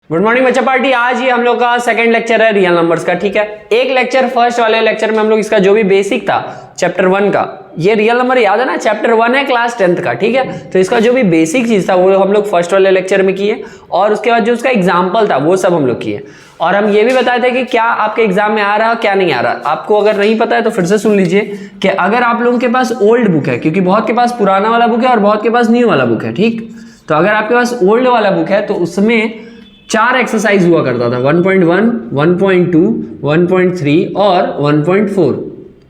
Good morning बच्चा party. आज ही हम लोग का सेकंड लेक्चर है रियल नंबर्स का। ठीक है, एक लेक्चर फर्स्ट वाले लेक्चर में हम लोग इसका जो भी बेसिक था चैप्टर 1 का, ये रियल नंबर याद है ना, चैप्टर 1 है क्लास 10th का। ठीक है, तो इसका जो भी बेसिक चीज था वो हम लोग फर्स्ट वाले लेक्चर में किए और उसके बाद जो उसका एग्जाम्पल था वो सब हम लोग किए। और हम ये भी बताए थे कि क्या आपके एग्जाम में आ रहा है क्या नहीं आ रहा। आपको अगर नहीं पता है तो फिर से सुन लीजिए कि अगर आप लोगों के पास ओल्ड बुक है, क्योंकि बहुत के पास पुराना वाला बुक है और बहुत के पास न्यू वाला बुक है। ठीक, तो अगर आपके पास ओल्ड वाला बुक है तो उसमें 4 एक्सरसाइज हुआ करता था, 1.1, 1.2, 1.3 और 1.4।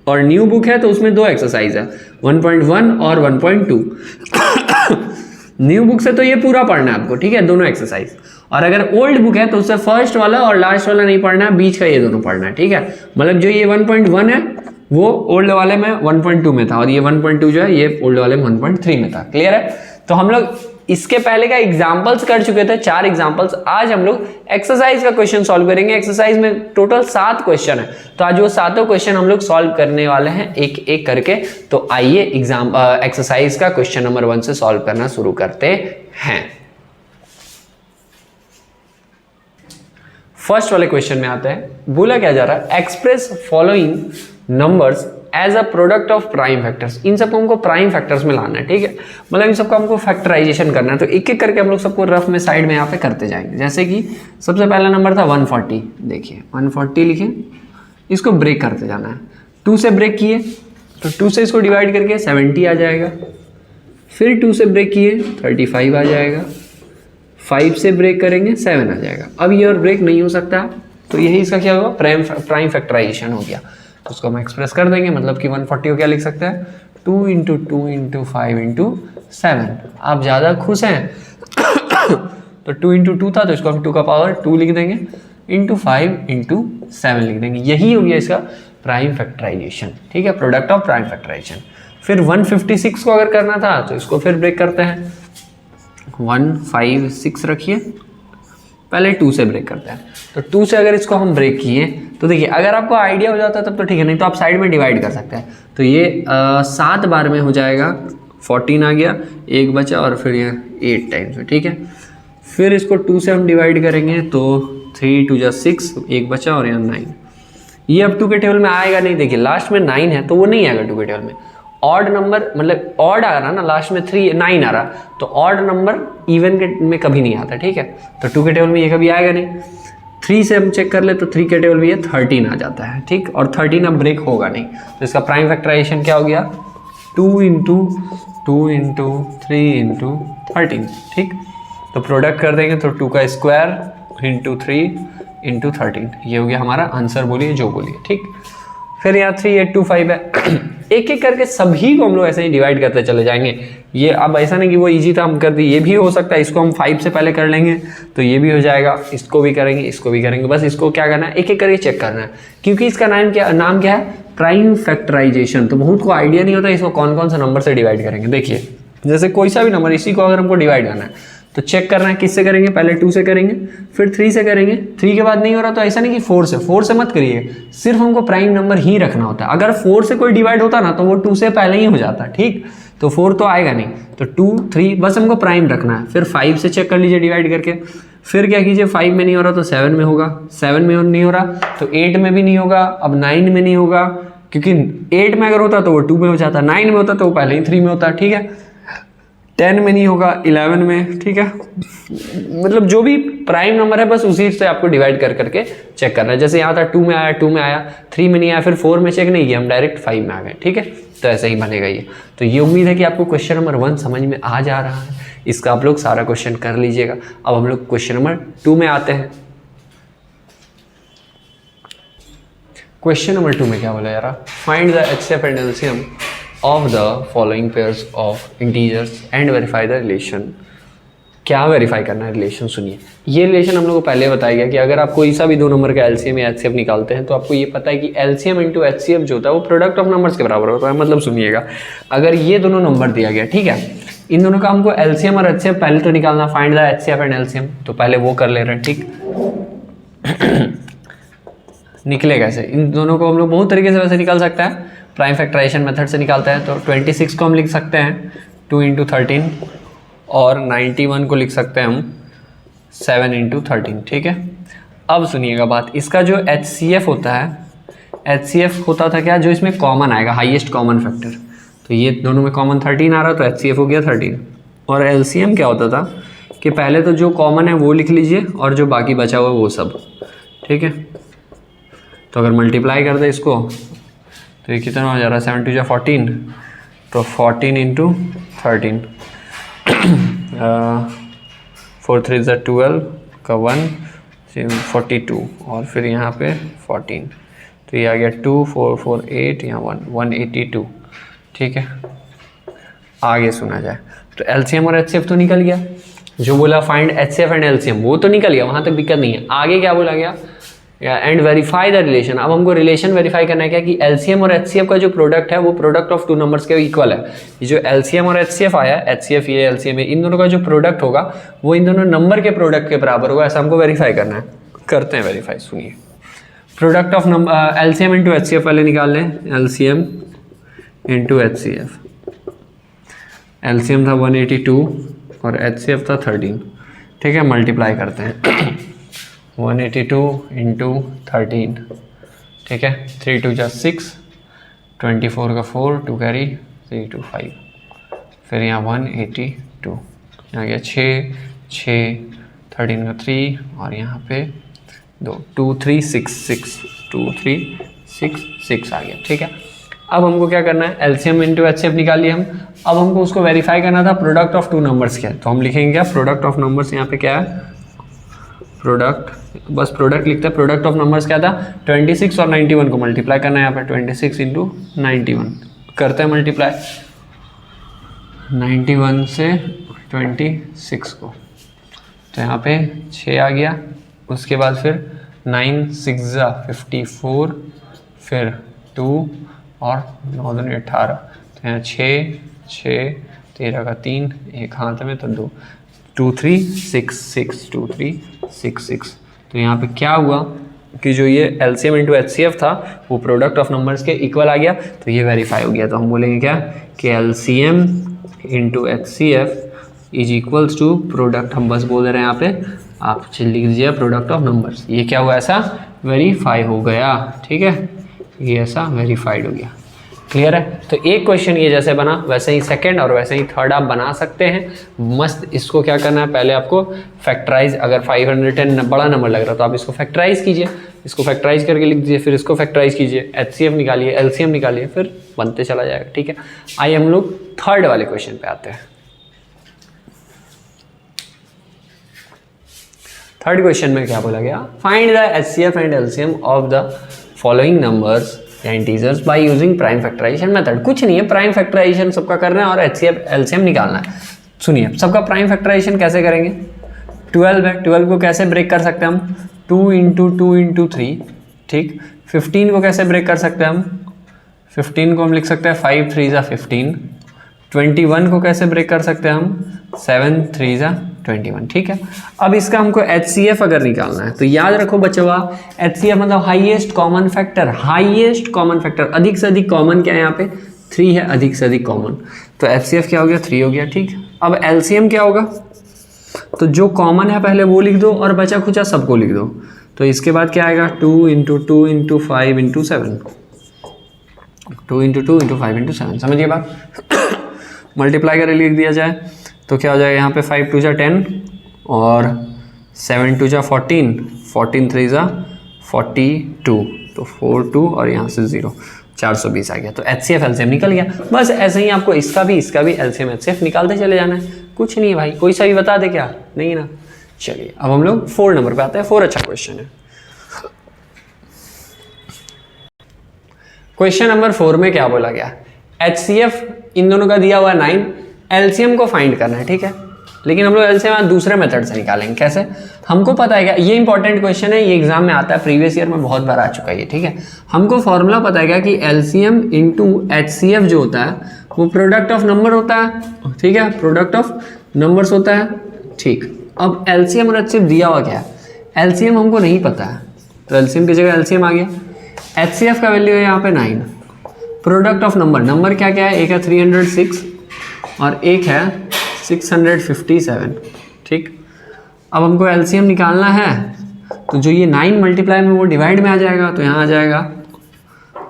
और न्यू बुक है तो उसमें 2 एक्सरसाइज है, 1.1 और 1.2। न्यू बुक से तो ये पूरा पढ़ना है आपको, ठीक है, दोनों एक्सरसाइज। और अगर ओल्ड बुक है तो उससे फर्स्ट वाला और लास्ट वाला नहीं पढ़ना है, बीच का ये दोनों पढ़ना है। ठीक है, मतलब जो ये 1.1 है वो ओल्ड वाले में 1.2 में था और ये 1.2 जो है ये ओल्ड वाले में 1.3 में था। क्लियर है? तो हम लोग इसके पहले का एग्जाम्पल्स कर चुके थे, 4 एग्जाम्पल्स। आज हम लोग एक्सरसाइज का क्वेश्चन सॉल्व करेंगे। एक्सरसाइज में टोटल 7 क्वेश्चन है, तो आज वो 7 क्वेश्चन हम लोग सॉल्व करने वाले हैं एक एक करके। तो आइए एक्सरसाइज का क्वेश्चन नंबर 1 से सॉल्व करना शुरू करते हैं। फर्स्ट वाले क्वेश्चन में आते हैं। बोला क्या जा रहा है, express following numbers as a product of prime factors. इन सबको हमको प्राइम फैक्टर्स में लाना है। ठीक है, मतलब इन सबको हमको फैक्टराइजेशन करना है। तो एक एक करके हम लोग सबको रफ में साइड में यहाँ पे करते जाएंगे। जैसे कि सबसे पहला नंबर था 140। देखिए 140 लिखे, इसको ब्रेक करते जाना है। 2 से ब्रेक किए तो 2 से इसको डिवाइड करके 70 आ जाएगा। फिर 2 से ब्रेक किए 35 आ जाएगा। 5 से ब्रेक करेंगे 7 आ जाएगा। अब ये और ब्रेक नहीं हो सकता, तो यही इसका क्या होगा, प्राइम फैक्टराइजेशन हो गया। तो उसको हम एक्सप्रेस कर देंगे, मतलब कि 140 को क्या लिख सकते हैं, 2 × 2 × 5 × 7। आप ज़्यादा खुश हैं तो 2 × 2 था तो इसको हम 2 का पावर 2 लिख देंगे, × 5 × 7 लिख देंगे। यही हो गया इसका प्राइम फैक्टराइजेशन। ठीक है, प्रोडक्ट ऑफ प्राइम फैक्टराइजेशन। फिर 156 को अगर करना था तो इसको फिर ब्रेक करते हैं। 156 रखिए, पहले 2 से ब्रेक करते हैं। तो 2 से अगर इसको हम ब्रेक किए तो देखिए, अगर आपको आइडिया हो जाता है तब तो ठीक है, नहीं तो आप साइड में डिवाइड कर सकते हैं। तो ये 7 बार में हो जाएगा, 14 आ गया, 1 बचा और फिर ये 8 टाइम्स में। ठीक है, फिर इसको 2 से हम डिवाइड करेंगे तो 3 × 2 = 6, 1 बचा और यहाँ 9। ये अब 2 के टेबल में आएगा नहीं। देखिए लास्ट में 9 है तो वो नहीं आएगा 2 के टेबल में। ऑड नंबर मतलब ऑड आ रहा ना, लास्ट में 9 आ रहा, तो ऑड नंबर इवन के में कभी नहीं आता। ठीक है, तो 2 के टेबल में ये कभी आएगा नहीं। 3 से हम चेक कर ले तो 3 के टेबल में ये 13 आ जाता है। ठीक, और 13 अब ब्रेक होगा नहीं, तो इसका प्राइम फैक्टराइजेशन क्या हो गया, 2 × 2 × 3 × 13। ठीक, तो प्रोडक्ट कर देंगे तो 2 का स्क्वायर × 3 × 13, ये हो गया हमारा आंसर। बोलिए जो बोलिए। ठीक, फिर यहाँ 3, 8, 2, 5 है। एक एक करके सभी को हम लोग ऐसे ही डिवाइड करते चले जाएंगे। ये अब ऐसा नहीं कि वो इजी था हम कर दी, ये भी हो सकता है। इसको हम 5 से पहले कर लेंगे तो ये भी हो जाएगा, इसको भी करेंगे, इसको भी करेंगे। बस इसको क्या करना है, एक एक करके चेक करना है, क्योंकि इसका नाम क्या है, प्राइम फैक्टराइजेशन। तो बहुत को आइडिया नहीं होता इसको कौन कौन सा नंबर से डिवाइड करेंगे। देखिए जैसे कोई सा भी नंबर, इसी को अगर हमको डिवाइड करना है तो चेक करना है किससे करेंगे, पहले 2 से करेंगे, फिर 3 से करेंगे। 3 के बाद नहीं हो रहा तो ऐसा नहीं कि 4 से मत करिए, सिर्फ हमको प्राइम नंबर ही रखना होता है। अगर 4 से कोई डिवाइड होता ना तो वो 2 से पहले ही हो जाता। ठीक, तो 4 तो आएगा नहीं, तो 2, 3 बस हमको प्राइम रखना है। फिर 5 से चेक कर लीजिए डिवाइड करके। फिर क्या कीजिए, 5 में नहीं हो रहा तो 7 में होगा, 7 में नहीं हो रहा तो 8 में भी नहीं होगा, अब 9 में नहीं होगा, क्योंकि 8 में अगर होता तो वो 2 में हो जाता, 9 में होता तो वो पहले ही 3 में होता। ठीक है, 10 में नहीं होगा, 11 में। ठीक है, मतलब जो भी प्राइम नंबर है बस उसी से आपको डिवाइड कर करके चेक करना है। जैसे यहाँ था 2 में आया, 2 में आया, 3 में नहीं आया, फिर 4 में चेक नहीं किया, हम डायरेक्ट 5 में आ गए। ठीक है, तो ऐसे ही बनेगा ये। तो ये उम्मीद है कि आपको क्वेश्चन नंबर 1 समझ में आ जा रहा है। इसका आप लोग सारा क्वेश्चन कर लीजिएगा। अब हम लोग क्वेश्चन नंबर 2 में आते हैं। क्वेश्चन नंबर 2 में क्या बोला यार, find the HCF and LCM of the following pairs of integers and verify the relation। क्या वेरीफाई करना है, रिलेशन सुनिए। ये रिलेशन हम लोग को पहले बताया गया कि अगर आप कोई सा भी 2 नंबर का LCM या HCF निकालते हैं तो आपको ये पता है कि LCM × HCF जो होता है वो प्रोडक्ट ऑफ नंबर्स के बराबर होता है। मतलब सुनिएगा, अगर ये दोनों नंबर दिया गया, ठीक है, इन दोनों का हमको LCM और HCF पहले तो निकालना, find the HCF and LCM, तो पहले वो कर ले रहे हैं। ठीक, निकले कैसे, इन दोनों को हम लोग बहुत तरीके से वैसे निकाल सकते हैं, प्राइम फैक्टराइजेशन मेथड से निकालते हैं। तो 26 को हम लिख सकते हैं 2 × 13 और 91 को लिख सकते हैं हम 7 इंटू 13, ठीक है। अब सुनिएगा बात, इसका जो HCF होता है, HCF होता था क्या, जो इसमें कॉमन आएगा, हाईएस्ट कॉमन फैक्टर, तो ये दोनों में कॉमन 13 आ रहा, तो HCF हो गया 13। और LCM क्या होता था कि पहले तो जो कॉमन है वो लिख लीजिए और जो बाकी बचा हुआ वो सब, ठीक है। तो अगर मल्टीप्लाई कर दे इसको तो ये कितना हो जा रहा है, 7 2 जा 14, तो 14 इंटू 13, 4 3 जा 12 का 1 42, और फिर यहाँ पे 14, तो ये आ गया 2 4 4 8, यहाँ 1 182, ठीक है। आगे सुना जाए तो LCM और HCF तो निकल गया, जो बोला फाइंड HCF एंड LCM वो तो निकल गया, वहाँ तक दिक्कत नहीं है। आगे क्या बोला गया, एंड वेरीफाई द रिलेशन। अब हमको रिलेशन वेरीफाई करना है क्या कि LCM और HCF का जो प्रोडक्ट है वो प्रोडक्ट ऑफ टू नंबर्स के इक्वल है। ये जो LCM और HCF आया, HCF ये LCM है, इन दोनों का जो प्रोडक्ट होगा वो इन दोनों नंबर के प्रोडक्ट के बराबर होगा, ऐसा हमको वेरीफाई करना है। करते हैं वेरीफाई, सुनिए। Product of number LCM into HCF पहले निकाल लें, LCM इंटू HCF। LCM था 182 और HCF था 13, ठीक है। मल्टीप्लाई करते हैं 182 इंटू 13, ठीक है। 3 2 जा 6, 24 का 4, 2 कैरी 3 2 5, फिर यहाँ 182, यहाँ गया 6 6, 13 का 3, और यहाँ पे 2 2 3 6 6, 2 3 6 6 आ गया, ठीक है। अब हमको क्या करना है, LCM इंटू HCF निकाल लिया हम। अब हमको उसको वेरीफाई करना था प्रोडक्ट ऑफ टू नंबर्स क्या है, तो हम लिखेंगे क्या, प्रोडक्ट ऑफ नंबर्स, यहाँ पे क्या है प्रोडक्ट, बस प्रोडक्ट लिखते हैं। प्रोडक्ट ऑफ नंबर्स क्या था, 26 और 91 को मल्टीप्लाई करना है यहाँ पे, 26 इंटू 91 करते हैं मल्टीप्लाई, 91 से 26 को, तो यहाँ पे 6 आ गया। उसके बाद फिर 9 6 जा 54, फिर 2 और 9 दूनी 18, तो यहाँ 6 6, 13 का 3, एक हाथ में, तो 2 2 3 6 6, 2 3 6 6। तो यहाँ पे क्या हुआ कि जो ये LCM इंटू HCF था वो प्रोडक्ट ऑफ नंबर्स के इक्वल आ गया, तो ये वेरीफाई हो गया। तो हम बोलेंगे क्या कि LCM into HCF is equals to product, हम बस बोल रहे हैं यहाँ पे, आप लिख दीजिए प्रोडक्ट ऑफ नंबर्स। ये क्या हुआ, ऐसा वेरीफाई हो गया, ठीक है, ये ऐसा वेरीफाइड हो गया। क्लियर है। तो एक क्वेश्चन ये जैसे बना वैसे ही सेकंड और वैसे ही थर्ड आप बना सकते हैं मस्त। इसको क्या करना है, पहले आपको फैक्टराइज, अगर 510 बड़ा नंबर लग रहा तो आप इसको फैक्टराइज कीजिए, इसको फैक्टराइज करके लिख दीजिए, फिर इसको फैक्टराइज कीजिए, HCF निकालिए, LCM निकालिए, फिर बनते चला जाएगा, ठीक है। आइए हम लोग थर्ड वाले क्वेश्चन पे आते हैं। थर्ड क्वेश्चन में क्या बोला गया, find the HCF and LCM of the following numbers या integers by using prime factorization method. कुछ नहीं है, प्राइम फैक्टराइजेशन सबका करना है और HCF LCM निकालना है। सुनिए, सबका प्राइम फैक्टराइजेशन कैसे करेंगे, 12 है, 12 को कैसे ब्रेक कर सकते हैं हम, 2 इंटू 2 इंटू 3, ठीक। 15 को कैसे ब्रेक कर सकते हैं हम, 15 को हम लिख सकते हैं 5 3 जा 15। 21 को कैसे ब्रेक कर सकते हैं हम, 7 3 जा 21, ठीक है। अब इसका हमको HCF अगर निकालना है तो याद रखो बच्चों, HCF मतलब highest common factor, highest common factor, अधिक से अधिक कॉमन क्या है यहाँ पे 3 है, अधिक से अधिक कॉमन, तो HCF क्या हो गया 3 हो गया, ठीक। अब LCM क्या होगा, तो जो कॉमन है पहले वो लिख दो और बचा खुचा सबको लिख दो, तो इसके बाद क्या आएगा 2 into 2 into 5 into 7, 2 into 2 into 5 into 7, समझिए बात। मल्टीप्लाई करके लिख दिया जाए तो क्या हो जाएगा यहाँ पे 5 2 जा 10 और 7 2 जा 14, 14 3 जा 42, तो 4 2 और यहाँ से 0, 420 आ गया। तो HCF LCM निकल गया। बस ऐसे ही आपको इसका भी LCM HCF निकालते चले जाना है, कुछ नहीं है भाई। कोई सा भी बता दे क्या, नहीं ना। चलिए अब हम लोग 4 नंबर पे आते हैं। 4 अच्छा क्वेश्चन है। क्वेश्चन नंबर 4 में क्या बोला गया, HCF इन दोनों का दिया हुआ 9, LCM को फाइंड करना है, ठीक है। लेकिन हम लोग LCM दूसरे मेथड से निकालेंगे। कैसे, हमको पता है क्या, ये इंपॉर्टेंट क्वेश्चन है, ये एग्जाम में आता है, प्रीवियस ईयर में बहुत बार आ चुका है ये, ठीक है। हमको फॉर्मूला पता है क्या कि LCM इंटू HCF जो होता है वो प्रोडक्ट ऑफ नंबर होता है, ठीक है, प्रोडक्ट ऑफ नंबर्स होता है, ठीक। अब LCM और HCF दिया हुआ क्या है, LCM हमको नहीं पता है तो LCM की जगह LCM आ गया। HCF का वैल्यू है यहाँ पे 9, प्रोडक्ट ऑफ नंबर क्या क्या है, एक है 306 और एक है 657, ठीक। अब हमको एलसीएम निकालना है, तो जो ये 9 मल्टीप्लाई में वो डिवाइड में आ जाएगा, तो यहाँ आ जाएगा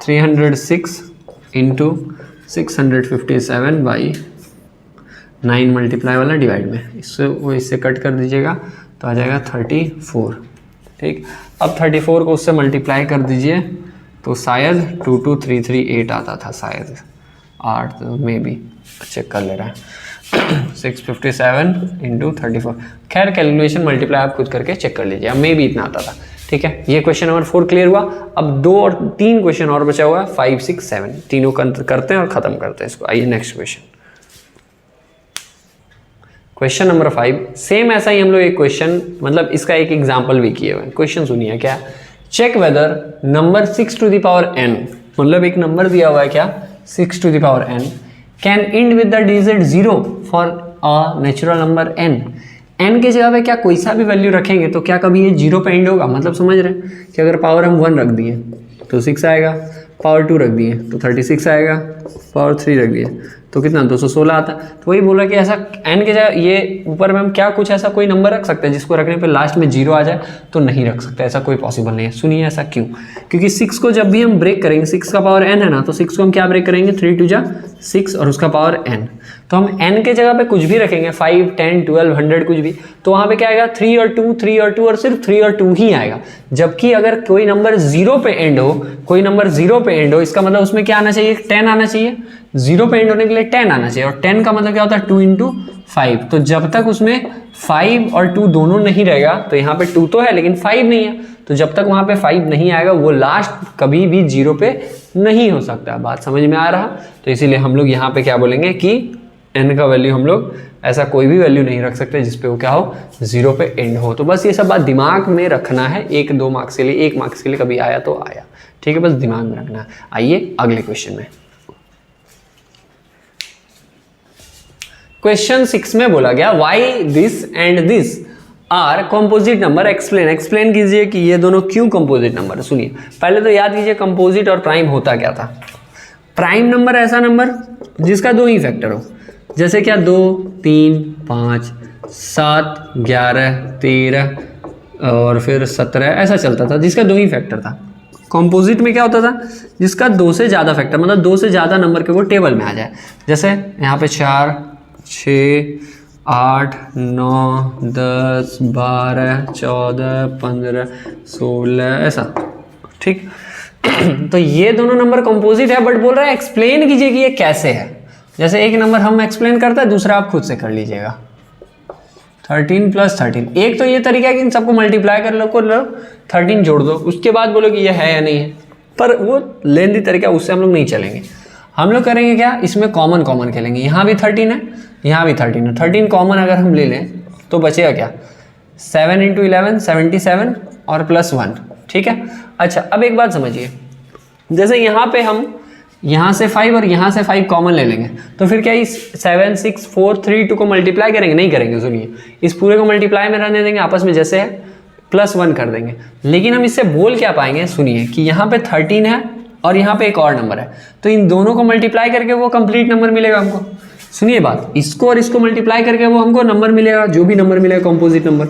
306 इंटू 657 बाई 9 मल्टीप्लाई वाला डिवाइड में, इससे वो इससे कट कर दीजिएगा तो आ जाएगा 34। ठीक, अब 34 को उससे मल्टीप्लाई कर दीजिए तो शायद 22338 आता था, शायद 8 तो मे बी, चेक कर ले रहा है 657 इंटू 34। खैर कैलकुलेशन मल्टीप्लाई आप खुद करके चेक कर लीजिए, अब मे बी इतना आता था। ठीक है, ये क्वेश्चन नंबर 4 क्लियर हुआ। अब 2 और 3 क्वेश्चन और बचा हुआ है, 5, 6, 7, तीनों करते हैं और ख़त्म करते हैं इसको। आइए next question, question number 5। Same ऐसा ही हम लोग एक क्वेश्चन, मतलब इसका एक एग्जाम्पल भी किए हुए हैं। क्वेश्चन सुनिए क्या, check whether number 6 to the power n, मतलब एक नंबर दिया हुआ है क्या 6 to the power n, can end with the digit 0 for a natural number n। n के जगह पे क्या कोई सा भी वैल्यू रखेंगे तो क्या कभी ये 0 पे एंड होगा? मतलब समझ रहे हैं कि अगर पावर हम 1 रख दिए तो 6 आएगा, पावर 2 रख दिए तो 36 आएगा, पावर 3 रख दिए तो कितना 216 आता है। तो वही बोला कि ऐसा n के जगह ये ऊपर में हम क्या कुछ ऐसा कोई नंबर रख सकते हैं जिसको रखने पे लास्ट में 0 आ जाए? तो नहीं रख सकते, ऐसा कोई पॉसिबल नहीं है। सुनिए ऐसा क्यों, क्योंकि 6 को जब भी हम ब्रेक करेंगे, 6 का पावर n है ना, तो 6 को हम क्या ब्रेक करेंगे 3 2 जा 6 और उसका पावर n, तो हम n के जगह पे कुछ भी रखेंगे 5, 10, 12, 100 कुछ भी, तो वहाँ पे क्या आएगा 3 और 2, 3 और 2 और सिर्फ 3 और 2 ही आएगा। जबकि अगर कोई नंबर 0 पे एंड हो, कोई नंबर 0 पे एंड हो, इसका मतलब उसमें क्या आना चाहिए 10 आना चाहिए, 0 पे एंड होने के लिए 10 आना चाहिए, और 10 का मतलब क्या होता है 2 इंटू 5। तो जब तक उसमें 5 और 2 दोनों नहीं रहेगा, तो यहाँ पे 2 तो है लेकिन 5 नहीं है, तो जब तक वहाँ पे 5 नहीं आएगा वो लास्ट कभी भी 0 पे नहीं हो सकता। बात समझ में आ रहा? तो इसीलिए हम लोग यहाँ पे क्या बोलेंगे कि n का वैल्यू हम लोग ऐसा कोई भी वैल्यू नहीं रख सकते जिसपे वो क्या हो 0 पे एंड हो। तो बस ये सब बात दिमाग में रखना है, 1-2 मार्क्स के लिए, 1 मार्क्स के लिए कभी आया तो आया, ठीक है, बस दिमाग में रखना है। आइए अगले क्वेश्चन में, क्वेश्चन 6 में बोला गया why this and this are composite number, explain कीजिए कि ये दोनों क्यों कंपोजिट नंबर है। सुनिए पहले तो याद कीजिए कंपोजिट और प्राइम होता क्या था। प्राइम नंबर ऐसा नंबर जिसका 2 ही फैक्टर हो, जैसे क्या 2, 3, 5, 7, 11, 13 और फिर 17 ऐसा चलता था, जिसका 2 ही फैक्टर था। कंपोजिट में क्या होता था, जिसका 2 से ज़्यादा फैक्टर, मतलब 2 से ज़्यादा नंबर के वो टेबल में आ जाए। जैसे यहाँ पे 4, 6, 8, 9, 10, 12, 14, 15, 16 ऐसा, ठीक। तो ये दोनों नंबर कंपोजिट है, बट बोल रहा है एक्सप्लेन कीजिए कि ये कैसे है। जैसे एक नंबर हम एक्सप्लेन करते हैं, दूसरा आप खुद से कर लीजिएगा। 13 + 13, एक तो ये तरीका है कि इन सबको मल्टीप्लाई कर लो, 13 जोड़ दो, उसके बाद बोलो कि ये है या नहीं है, पर वो लेंदी तरीका, उससे हम लोग नहीं चलेंगे। हम लोग करेंगे क्या, इसमें कॉमन खेलेंगे। यहाँ भी 13 है, यहाँ भी 13 है, 13 कॉमन अगर हम ले लें तो बचेगा क्या 7 × 11 77 और +1, ठीक है। अच्छा अब एक बात समझिए, जैसे यहाँ पे हम यहाँ से 5 और यहाँ से 5 कॉमन ले लेंगे, तो फिर क्या इस 7, 6, 4, 3, 2 को मल्टीप्लाई करेंगे? नहीं करेंगे। सुनिए इस पूरे को मल्टीप्लाई में रहने देंगे, आपस में जैसे है +1 कर देंगे। लेकिन हम इससे बोल क्या पाएंगे, सुनिए कि यहाँ पे 13 है और यहाँ पे एक और नंबर है, तो इन दोनों को मल्टीप्लाई करके वो कंप्लीट नंबर मिलेगा हमको। सुनिए बात, इसको और इसको मल्टीप्लाई करके वो हमको नंबर मिलेगा, जो भी नंबर मिलेगा कंपोजिट नंबर।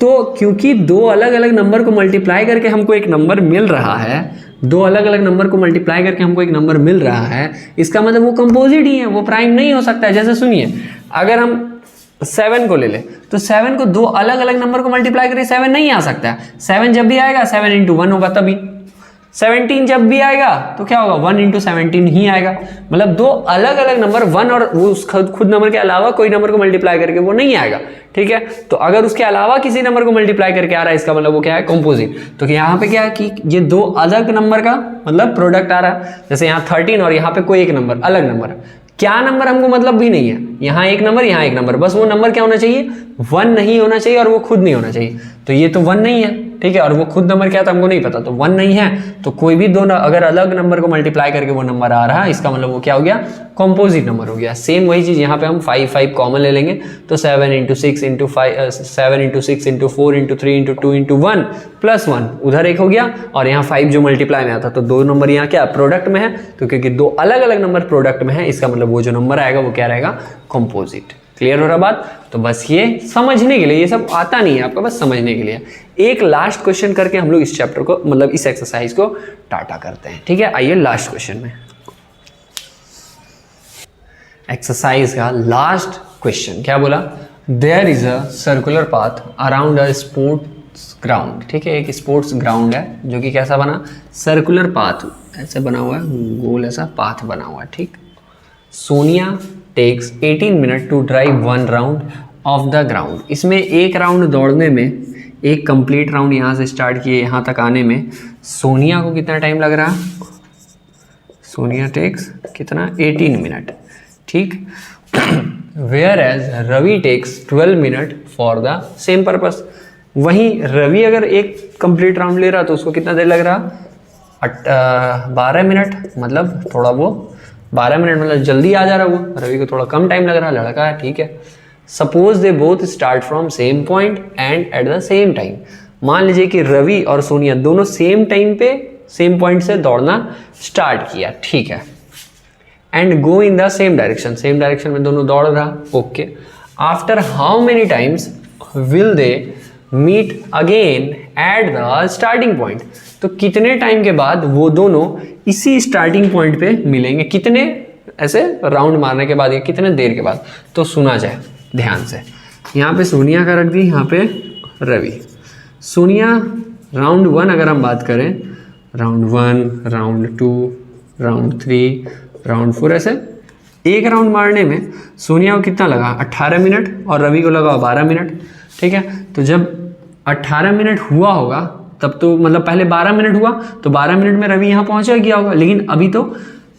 तो क्योंकि 2 अलग अलग नंबर को मल्टीप्लाई करके हमको एक नंबर मिल रहा है, 2 अलग अलग नंबर को मल्टीप्लाई करके हमको एक नंबर मिल रहा है, इसका मतलब वो कंपोजिट ही है, वो प्राइम नहीं हो सकता है। जैसे सुनिए अगर हम 7 को ले ले तो 7 को 2 अलग अलग नंबर को मल्टीप्लाई करके 7 नहीं आ सकता है। 7 जब भी आएगा 7 × 1 होगा, तभी 17 जब भी आएगा तो क्या होगा 1 × 17 ही आएगा। मतलब 2 अलग अलग नंबर 1 और वो उस खुद नंबर के अलावा कोई नंबर को मल्टीप्लाई करके वो नहीं आएगा, ठीक है। तो अगर उसके अलावा किसी नंबर को मल्टीप्लाई करके आ रहा है, इसका मतलब वो क्या है कंपोजिट। तो यहाँ पे क्या है कि ये 2 अलग नंबर का मतलब प्रोडक्ट आ रहा है। जैसे यहाँ 13 और यहाँ पे कोई एक नंबर अलग नंबर है, क्या नंबर हमको मतलब भी नहीं है, यहाँ एक नंबर यहाँ एक नंबर, बस वो नंबर क्या होना चाहिए 1 नहीं होना चाहिए और वो खुद नहीं होना चाहिए। तो ये तो 1 नहीं है, ठीक है, और वो खुद नंबर क्या था हमको नहीं पता, तो 1 नहीं है। तो कोई भी 2 अगर अलग नंबर को मल्टीप्लाई करके वो नंबर आ रहा है, इसका मतलब वो क्या हो गया कंपोजिट नंबर हो गया। सेम वही चीज़ यहाँ पे हम 5 कॉमन ले लेंगे, तो 7 × 6 × 5 7 × 6 × 4 × 3 × 2 × 1 +1 उधर एक हो गया, और यहाँ 5 जो मल्टीप्लाई में आता, तो 2 नंबर यहाँ क्या प्रोडक्ट में है, तो क्योंकि 2 अलग अलग नंबर प्रोडक्ट में है, इसका मतलब वो जो नंबर आएगा वो क्या रहेगा कंपोजिट। क्लियर हो रहा बात? तो बस ये समझने के लिए, ये सब आता नहीं है आपका, बस समझने के लिए। एक लास्ट क्वेश्चन करके हम लोग इस चैप्टर को, मतलब इस एक्सरसाइज को टाटा करते हैं, ठीक है। आइए लास्ट क्वेश्चन में, एक्सरसाइज का लास्ट क्वेश्चन क्या बोला? There is a circular path around a sports ground, ठीक है। एक स्पोर्ट्स ग्राउंड है जो कि कैसा बना? सर्कुलर पाथ ऐसे बना हुआ है, गोल ऐसा पाथ बना हुआ है, ठीक। Sonia takes 18 minute to drive 1 round of the ground. इसमें एक राउंड दौड़ने में, एक कंप्लीट राउंड यहाँ से स्टार्ट किए यहाँ तक आने में सोनिया को कितना टाइम लग रहा? सोनिया टेक्स कितना? 18 मिनट, ठीक। Whereas Ravi takes 12 minute for the same purpose. वहीं रवि अगर एक कंप्लीट राउंड ले रहा तो उसको कितना देर लग रहा? 12 मिनट, मतलब थोड़ा वो 12 मिनट मतलब जल्दी आ जा रहा वो, रवि को थोड़ा कम टाइम लग रहा, लड़का है, ठीक है। Suppose they both start from same point and at the same time. मान लीजिए कि रवि और सोनिया दोनों सेम टाइम पे सेम पॉइंट से दौड़ना स्टार्ट किया, ठीक है। And go in the same direction, same direction में दोनों दौड़ रहा, okay. After how many times will they meet again at the starting point? तो कितने टाइम के बाद वो दोनों इसी स्टार्टिंग पॉइंट पे मिलेंगे? कितने ऐसे राउंड मारने के बाद या कितने देर के बाद? तो सुना जाए ध्यान से। यहाँ पे सोनिया का रख दी, यहाँ पे रवि। सोनिया राउंड 1 अगर हम बात करें, राउंड 1, राउंड 2, राउंड 3, राउंड 4, ऐसे एक राउंड मारने में सोनिया को कितना लगा? 18 मिनट और रवि को लगा 12 मिनट, ठीक है। तो जब 18 मिनट हुआ होगा तब तो, मतलब पहले 12 मिनट हुआ तो 12 मिनट में रवि यहाँ पहुँचा गया होगा, लेकिन अभी तो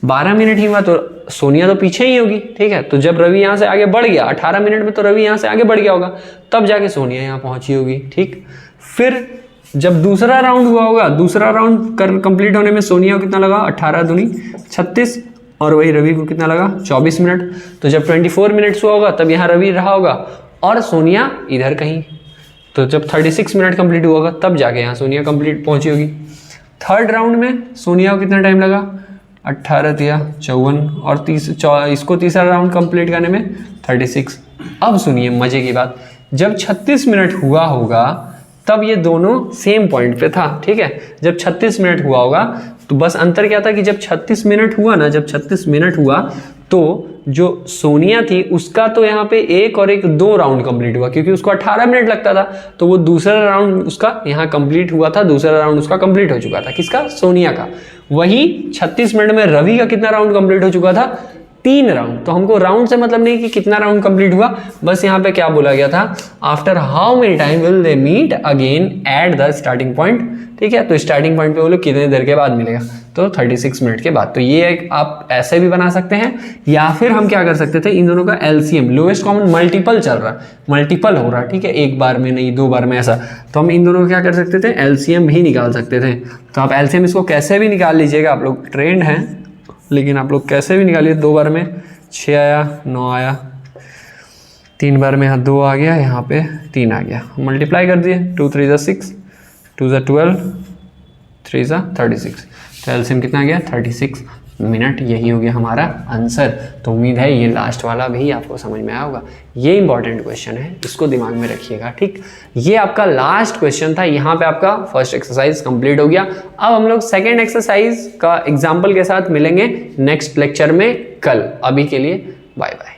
12 मिनट ही हुआ तो सोनिया तो पीछे ही होगी, ठीक है। तो जब रवि यहाँ से आगे बढ़ गया 18 मिनट में, तो रवि यहाँ से आगे बढ़ गया होगा, तब जाके सोनिया यहाँ पहुँची होगी, ठीक। फिर जब दूसरा राउंड हुआ होगा, दूसरा राउंड कंप्लीट होने में सोनिया को कितना लगा? 18 दूनी 36 और वही रवि को कितना लगा? 24 मिनट। तो जब 24 मिनट्स हुआ होगा तब यहाँ रवि रहा होगा और सोनिया इधर कहीं। तो जब 36 मिनट कंप्लीट हुआ होगा तब जाके यहाँ सोनिया कंप्लीट पहुंची होगी। थर्ड राउंड में सोनिया को कितना टाइम लगा? 18 या 54 और इसको तीसरा राउंड कंप्लीट करने में 36। अब सुनिए मजे की बात, जब 36 मिनट हुआ होगा तब ये दोनों सेम पॉइंट पे था, ठीक है। जब 36 मिनट हुआ होगा तो बस अंतर क्या था कि जब 36 मिनट हुआ ना, जब 36 मिनट हुआ तो जो सोनिया थी उसका तो यहाँ पे एक और एक 2 राउंड कंप्लीट हुआ, क्योंकि उसको 18 मिनट लगता था, तो वो दूसरा राउंड उसका यहाँ कंप्लीट हुआ था, दूसरा राउंड उसका कंप्लीट हो चुका था। किसका? सोनिया का। वही 36 मिनट में रवि का कितना राउंड कंप्लीट हो चुका था? 3 राउंड। तो हमको राउंड से मतलब नहीं कि कितना राउंड कंप्लीट हुआ, बस यहाँ पे क्या बोला गया था? After how many time will they meet again at the starting point, ठीक है। तो स्टार्टिंग पॉइंट पे वो लोग कितने देर के बाद मिलेगा? तो 36 मिनट के बाद। तो ये एक आप ऐसे भी बना सकते हैं, या फिर हम क्या कर सकते थे, इन दोनों का एलसीएम, लोएस्ट कॉमन मल्टीपल चल रहा, मल्टीपल हो रहा, ठीक है, एक बार में नहीं 2 बार में ऐसा, तो हम इन दोनों को क्या कर सकते थे? एलसीएम भी निकाल सकते थे। तो आप एलसीएम इसको कैसे भी निकाल लीजिएगा, आप लोग ट्रेंड हैं, लेकिन आप लोग कैसे भी निकालिए। 2 बार में 6 आया, 9 आया, 3 बार में यहाँ 2 आ गया, यहाँ पे 3 आ गया, मल्टीप्लाई कर दिए, 2 3 ज़ा 6, 2 ज़ा 12, 3 ज़ा 36। तो एलसीएम कितना आ गया? 36 मिनट। यही हो गया हमारा आंसर। तो उम्मीद है ये लास्ट वाला भी आपको समझ में आया होगा। ये इंपॉर्टेंट क्वेश्चन है, इसको दिमाग में रखिएगा, ठीक। ये आपका लास्ट क्वेश्चन था। यहाँ पे आपका फर्स्ट एक्सरसाइज कंप्लीट हो गया। अब हम लोग सेकेंड एक्सरसाइज का एग्जाम्पल के साथ मिलेंगे नेक्स्ट लेक्चर में कल। अभी के लिए बाय बाय।